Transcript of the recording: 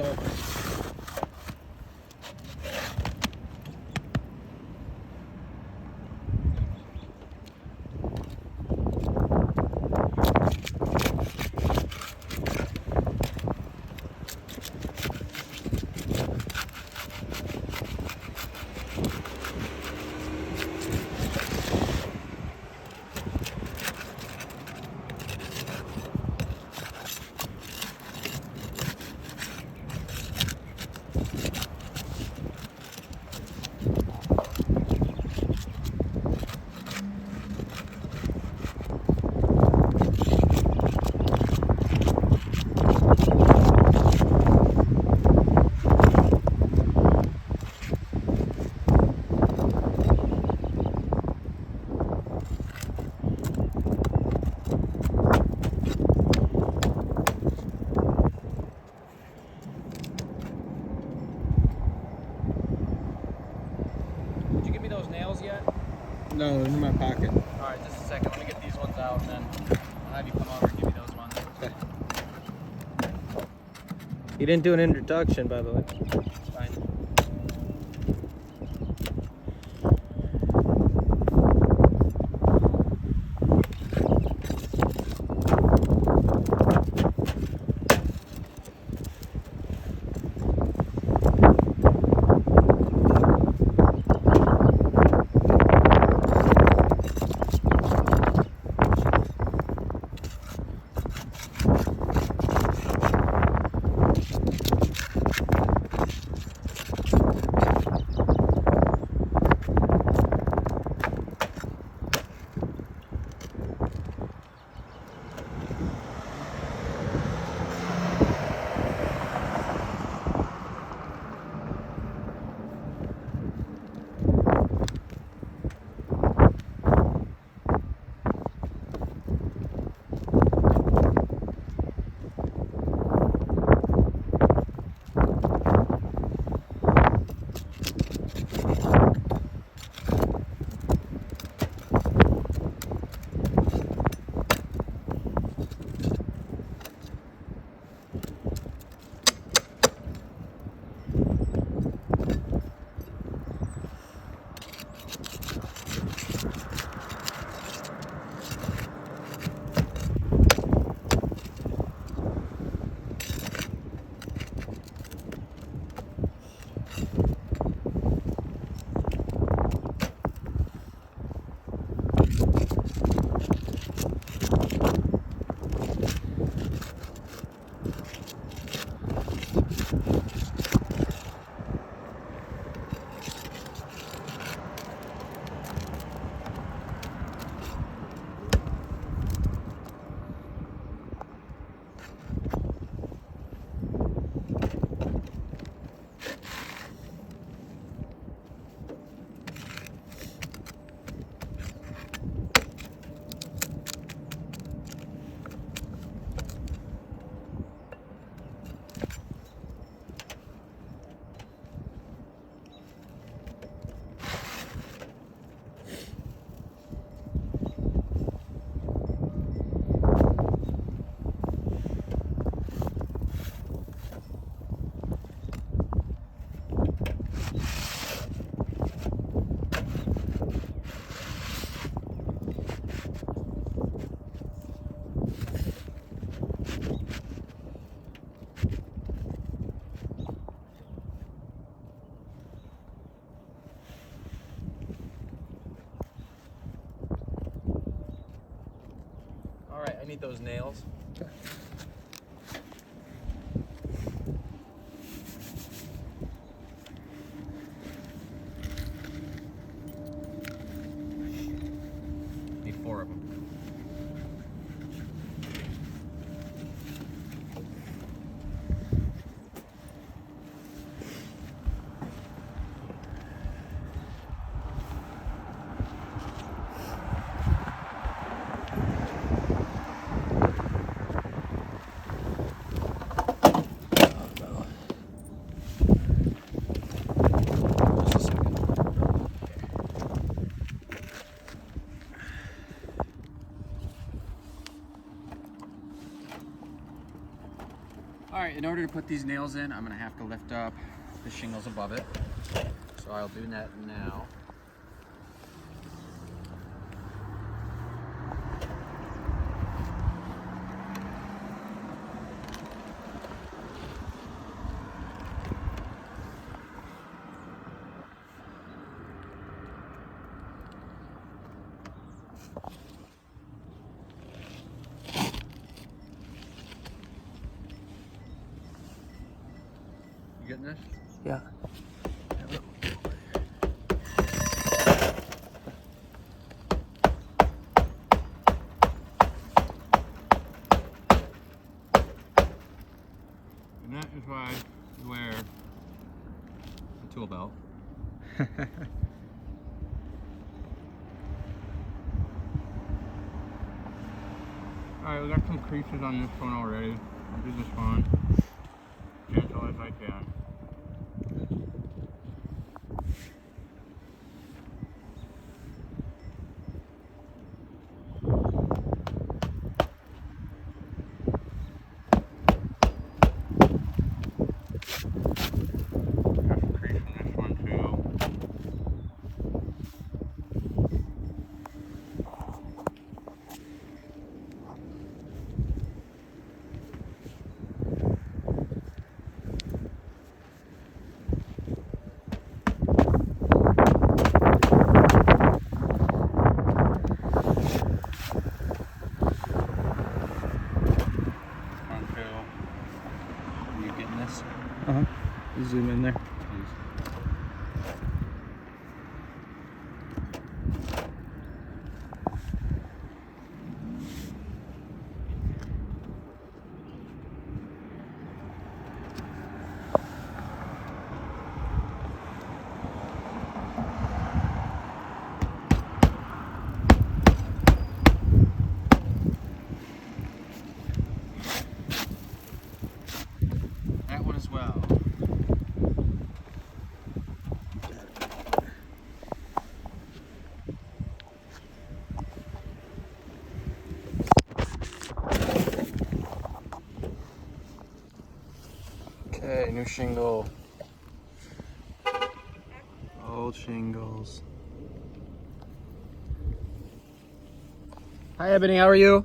go. Nails yet? No, they're in my pocket. Alright, just a second. Let me get these ones out and then I'll have you come over and give me those ones. Okay. You didn't do an introduction, by the way. It's fine. Alright, I need those nails. Okay. Need 4 of them. Alright, in order to put these nails in, I'm going to have to lift up the shingles above it. So I'll do that now. You getting this? Yeah. And that is why I wear a tool belt. Alright, we got some creases on this one already. I'll do this one gentle as I can. Got some crease on this one too. You getting this? Uh-huh. Zoom in there. Please. That one as well. Okay, new shingle. Old shingles. Hi Ebony, how are you?